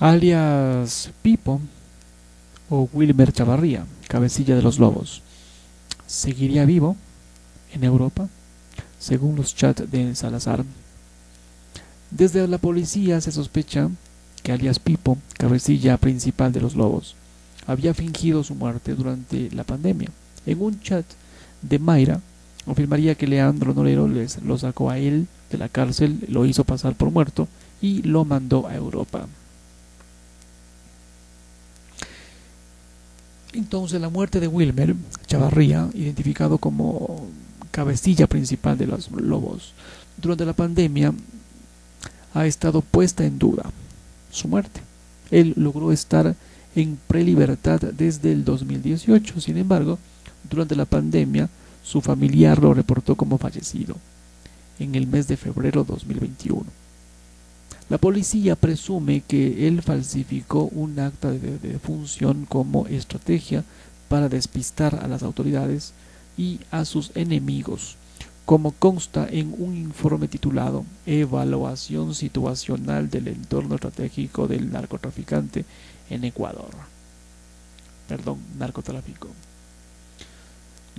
alias Pipo o Wilmer Chavarría, cabecilla de los lobos, seguiría vivo en Europa, según los chats de Salazar. Desde la policía se sospecha que alias Pipo, cabecilla principal de los lobos, había fingido su muerte durante la pandemia. En un chat de Mayra afirmaría que Leandro Norero lo sacó a él de la cárcel, lo hizo pasar por muerto y lo mandó a Europa. Entonces la muerte de Wilmer Chavarría, identificado como cabecilla principal de los lobos durante la pandemia, ha estado puesta en duda su muerte. Él logró estar en prelibertad desde el 2018, sin embargo, durante la pandemia su familiar lo reportó como fallecido en el mes de febrero de 2021. La policía presume que él falsificó un acta de defunción como estrategia para despistar a las autoridades y a sus enemigos, como consta en un informe titulado Evaluación situacional del entorno estratégico del narcotraficante en Ecuador. Narcotráfico.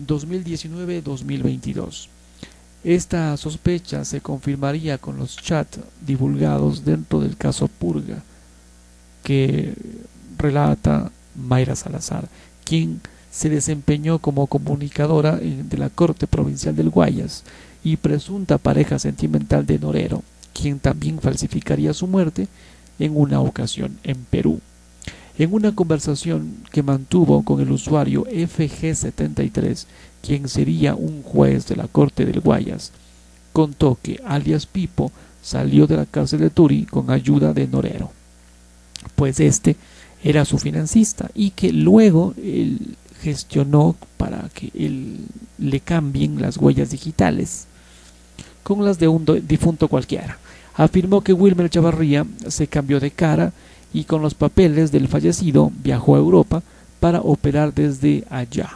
2019-2022. Esta sospecha se confirmaría con los chats divulgados dentro del caso Purga, que relata Mayra Salazar, quien se desempeñó como comunicadora de la Corte Provincial del Guayas y presunta pareja sentimental de Norero, quien también falsificaría su muerte en una ocasión en Perú. En una conversación que mantuvo con el usuario FG73, quien sería un juez de la Corte del Guayas, contó que alias Pipo salió de la cárcel de Turi con ayuda de Norero, pues este era su financista y que luego él gestionó para que él le cambien las huellas digitales con las de un difunto cualquiera. Afirmó que Wilmer Chavarría se cambió de cara y con los papeles del fallecido viajó a Europa para operar desde allá.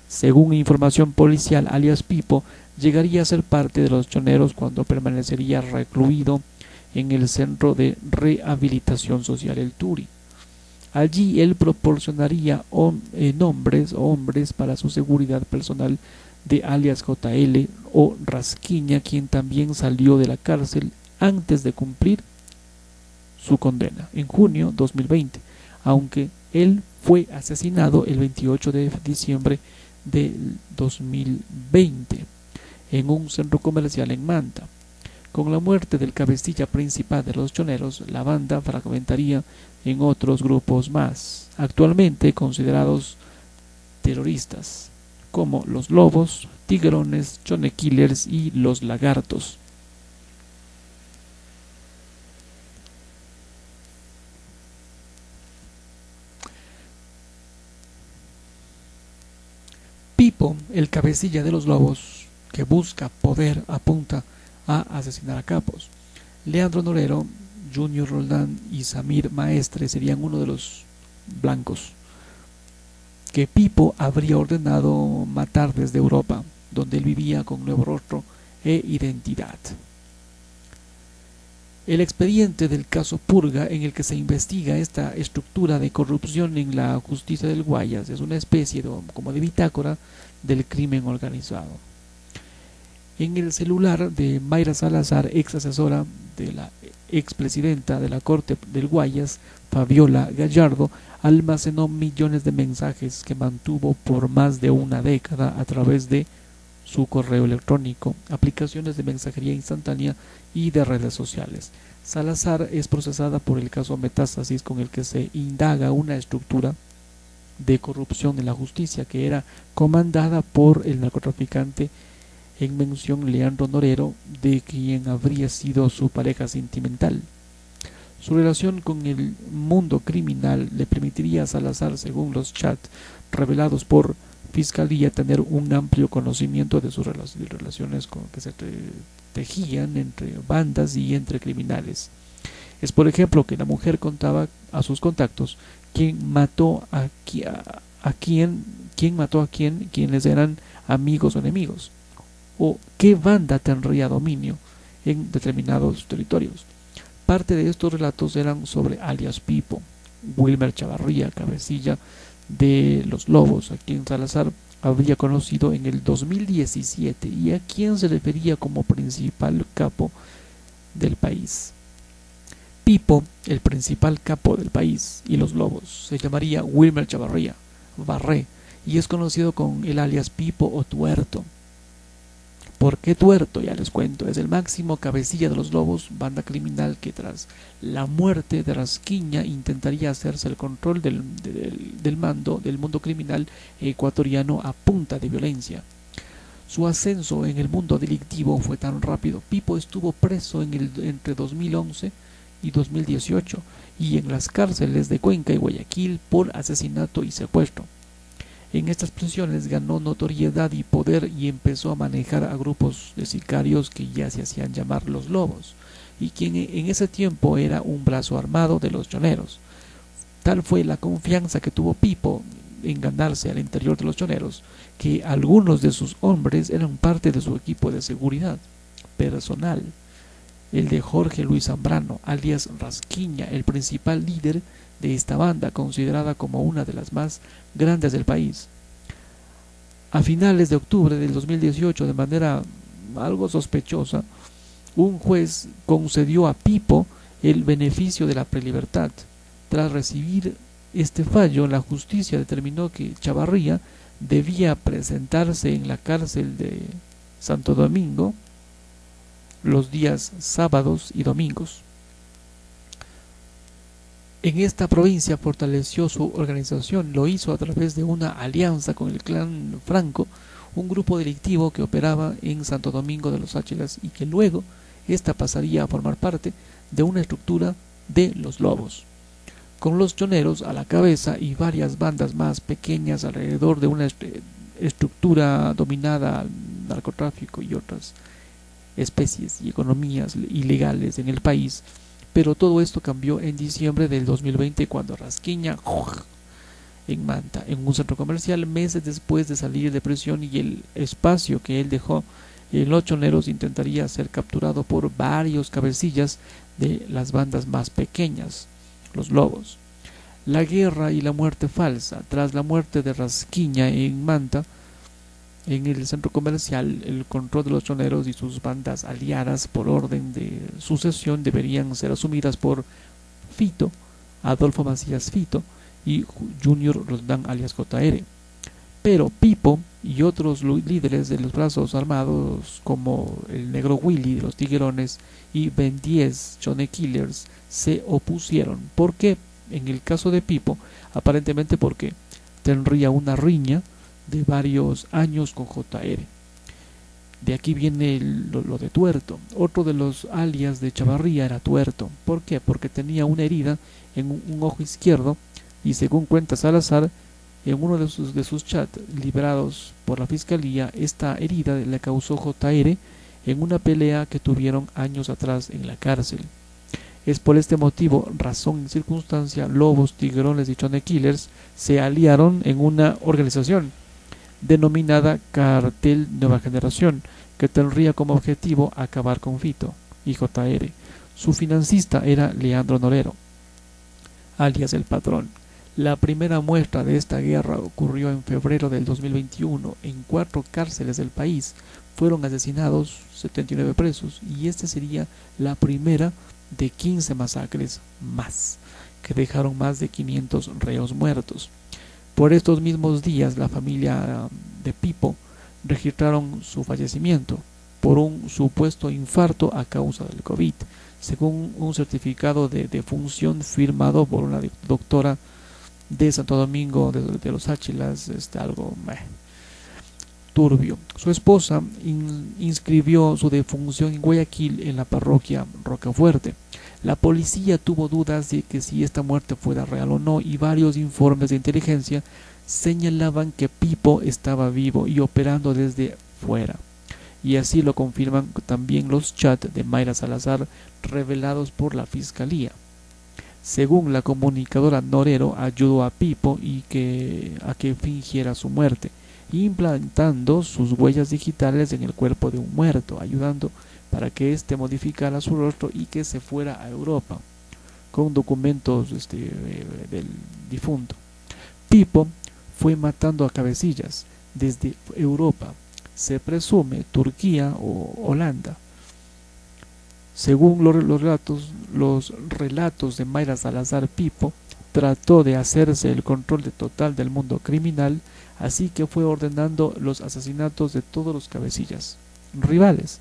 Según información policial, alias Pipo llegaría a ser parte de los choneros cuando permanecería recluido en el Centro de Rehabilitación Social El Turi. Allí él proporcionaría hombres para su seguridad personal de alias JL o Rasquiña, quien también salió de la cárcel antes de cumplir su condena en junio 2020, aunque él fue asesinado el 28 de diciembre de 2020 en un centro comercial en Manta. Con la muerte del cabecilla principal de los choneros, la banda fragmentaría en otros grupos más, actualmente considerados terroristas, como los lobos, tigrones, chone killers y los lagartos. Pipo, el cabecilla de los lobos, que busca poder, apunta a asesinar a capos. Leandro Norero, Junior Roldán y Samir Maestre serían uno de los blancos que Pipo habría ordenado matar desde Europa, donde él vivía con nuevo rostro e identidad. El expediente del caso Purga, en el que se investiga esta estructura de corrupción en la justicia del Guayas, es una especie como de bitácora del crimen organizado. En el celular de Mayra Salazar, ex asesora de la expresidenta de la Corte del Guayas, Fabiola Gallardo, almacenó millones de mensajes que mantuvo por más de una década a través de su correo electrónico, aplicaciones de mensajería instantánea y de redes sociales. Salazar es procesada por el caso Metástasis, con el que se indaga una estructura de corrupción en la justicia que era comandada por el narcotraficante en mención Leandro Norero, de quien habría sido su pareja sentimental. Su relación con el mundo criminal le permitiría a Salazar, según los chats revelados por Fiscalía, tener un amplio conocimiento de sus relaciones que se tejían entre bandas y entre criminales. Es por ejemplo que la mujer contaba a sus contactos quién mató a quién, quienes eran amigos o enemigos, o qué banda tendría dominio en determinados territorios. Parte de estos relatos eran sobre alias Pipo, Wilmer Chavarría, cabecilla de los Lobos, a quien Salazar habría conocido en el 2017 y a quien se refería como principal capo del país. Pipo, el principal capo del país y los Lobos, se llamaría Wilmer Chavarría Barré y es conocido con el alias Pipo o Tuerto. ¿Por qué Tuerto? Ya les cuento. Es el máximo cabecilla de los Lobos, banda criminal que tras la muerte de Rasquiña intentaría hacerse el control del mando del mundo criminal ecuatoriano a punta de violencia. Su ascenso en el mundo delictivo fue tan rápido. Pipo estuvo preso entre 2011 y 2018 y en las cárceles de Cuenca y Guayaquil por asesinato y secuestro. En estas prisiones ganó notoriedad y poder y empezó a manejar a grupos de sicarios que ya se hacían llamar los Lobos, y quien en ese tiempo era un brazo armado de los choneros. Tal fue la confianza que tuvo Pipo en ganarse al interior de los choneros, que algunos de sus hombres eran parte de su equipo de seguridad personal. El de Jorge Luis Zambrano, alias Rasquiña, el principal líder de esta banda, considerada como una de las más grandes del país. A finales de octubre del 2018, de manera algo sospechosa, un juez concedió a Pipo el beneficio de la prelibertad. Tras recibir este fallo, la justicia determinó que Chavarría debía presentarse en la cárcel de Santo Domingo los días sábados y domingos. En esta provincia fortaleció su organización, lo hizo a través de una alianza con el clan Franco, un grupo delictivo que operaba en Santo Domingo de los Áchilas y que luego esta pasaría a formar parte de una estructura de los Lobos, con los choneros a la cabeza y varias bandas más pequeñas alrededor de una estructura dominada al narcotráfico y otras especies y economías ilegales en el país. Pero todo esto cambió en diciembre del 2020 cuando Rasquiña en Manta, en un centro comercial, meses después de salir de prisión, y el espacio que él dejó en los choneros intentaría ser capturado por varios cabecillas de las bandas más pequeñas, los Lobos. La guerra y la muerte falsa. Tras la muerte de Rasquiña en Manta, en el centro comercial, el control de los choneros y sus bandas aliadas por orden de sucesión deberían ser asumidas por Fito, Adolfo Macías Fito y Junior Roldán alias JR. Pero Pipo y otros líderes de los brazos armados como el Negro Willy de los Tiguerones y Ben 10 Chone Killers se opusieron. ¿Por qué? En el caso de Pipo, aparentemente porque tendría una riña de varios años con JR. De aquí viene lo de Tuerto. Otro de los alias de Chavarría era Tuerto. ¿Por qué? Porque tenía una herida en un ojo izquierdo y, según cuenta Salazar, en uno de sus chats liberados por la fiscalía, esta herida le causó JR en una pelea que tuvieron años atrás en la cárcel. Es por este motivo, razón y circunstancia, Lobos, Tiguerones y Chone Killers se aliaron en una organización denominada Cartel Nueva Generación, que tendría como objetivo acabar con Fito y JR. Su financista era Leandro Norero, alias El Patrón. La primera muestra de esta guerra ocurrió en febrero del 2021. En 4 cárceles del país fueron asesinados 79 presos, y esta sería la primera de 15 masacres más, que dejaron más de 500 reos muertos. Por estos mismos días, la familia de Pipo registraron su fallecimiento por un supuesto infarto a causa del COVID, según un certificado de defunción firmado por una doctora de Santo Domingo de los Áchilas. Algo turbio. Su esposa inscribió su defunción en Guayaquil en la parroquia Rocafuerte. La policía tuvo dudas de que si esta muerte fuera real o no, y varios informes de inteligencia señalaban que Pipo estaba vivo y operando desde fuera. Y así lo confirman también los chats de Mayra Salazar revelados por la fiscalía. Según la comunicadora, Norero ayudó a Pipo a que fingiera su muerte, implantando sus huellas digitales en el cuerpo de un muerto, ayudando para que éste modificara su rostro y que se fuera a Europa con documentos del difunto. Pipo fue matando a cabecillas desde Europa, se presume Turquía o Holanda. Según los relatos de Mayra Salazar, Pipo trató de hacerse el control total del mundo criminal, así que fue ordenando los asesinatos de todos los cabecillas rivales.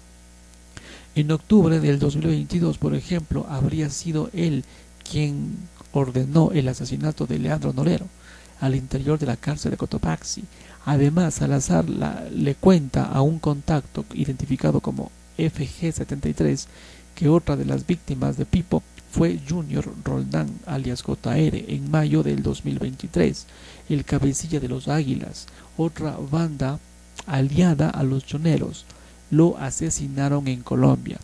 En octubre del 2022, por ejemplo, habría sido él quien ordenó el asesinato de Leandro Norero al interior de la cárcel de Cotopaxi. Además, Salazar le cuenta a un contacto identificado como FG73 que otra de las víctimas de Pipo fue Junior Roldán, alias JR, en mayo del 2023, el cabecilla de los Águilas, otra banda aliada a los choneros. Lo asesinaron en Colombia.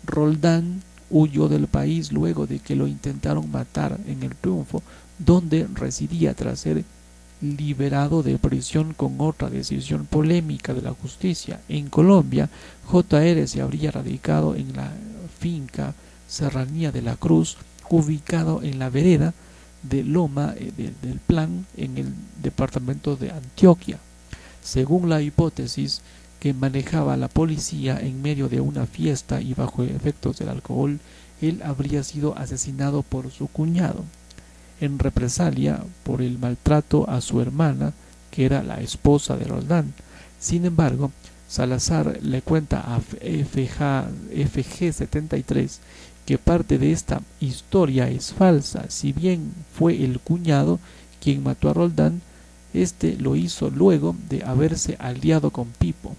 Roldán huyó del país luego de que lo intentaron matar en El Triunfo, donde residía tras ser liberado de prisión con otra decisión polémica de la justicia. En Colombia, JR se habría radicado en la finca Serranía de la Cruz, ubicado en la vereda de Loma del Plan, en el departamento de Antioquia. Según la hipótesis que manejaba la policía, en medio de una fiesta y bajo efectos del alcohol, él habría sido asesinado por su cuñado, en represalia por el maltrato a su hermana, que era la esposa de Roldán. Sin embargo, Salazar le cuenta a FG73 que parte de esta historia es falsa. Si bien fue el cuñado quien mató a Roldán, este lo hizo luego de haberse aliado con Pipo.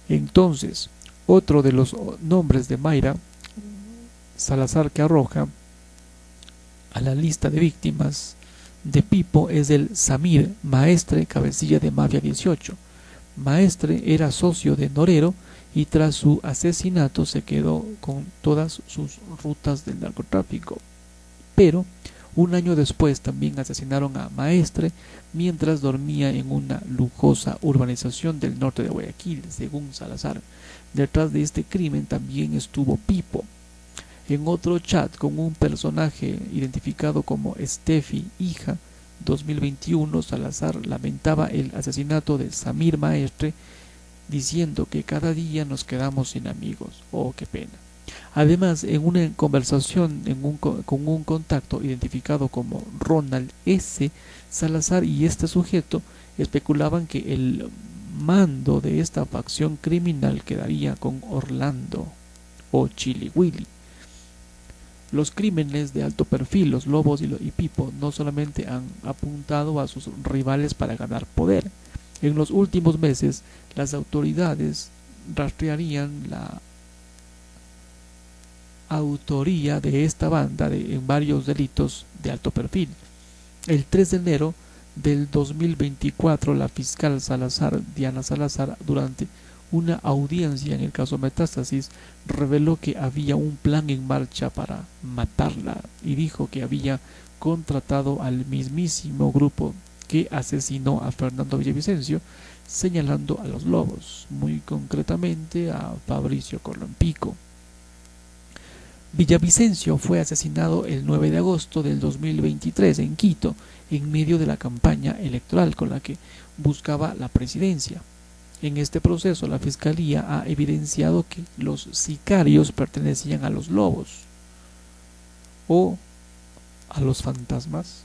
Entonces, otro de los nombres de Mayra Salazar que arroja a la lista de víctimas de Pipo es el Samir Maestre, cabecilla de Mafia 18. Maestre era socio de Norero y tras su asesinato se quedó con todas sus rutas del narcotráfico. Pero un año después también asesinaron a Maestre mientras dormía en una lujosa urbanización del norte de Guayaquil, según Salazar. Detrás de este crimen también estuvo Pipo. En otro chat con un personaje identificado como Steffi Hija 2021, Salazar lamentaba el asesinato de Samir Maestre, diciendo que cada día nos quedamos sin amigos. Oh, qué pena. Además, en una conversación con un contacto identificado como Ronald S., Salazar y este sujeto especulaban que el mando de esta facción criminal quedaría con Orlando o Chili Willy. Los crímenes de alto perfil, los Lobos y Pipo, no solamente han apuntado a sus rivales para ganar poder. En los últimos meses, las autoridades rastrearían la autoría de esta banda en varios delitos de alto perfil. El 3 de enero del 2024, la fiscal Diana Salazar, durante una audiencia en el caso Metástasis, reveló que había un plan en marcha para matarla y dijo que había contratado al mismísimo grupo que asesinó a Fernando Villavicencio, señalando a los Lobos, muy concretamente a Fabricio Colompico. Villavicencio fue asesinado el 9 de agosto del 2023 en Quito, en medio de la campaña electoral con la que buscaba la presidencia. En este proceso, la Fiscalía ha evidenciado que los sicarios pertenecían a los Lobos o a los fantasmas.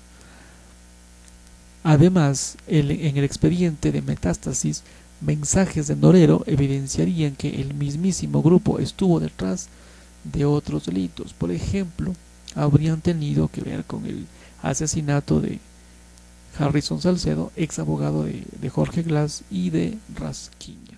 Además, en el expediente de Metástasis, mensajes de Norero evidenciarían que el mismísimo grupo estuvo detrás de otros delitos. Por ejemplo, habrían tenido que ver con el asesinato de Harrison Salcedo, ex abogado de Jorge Glass y de Raskin.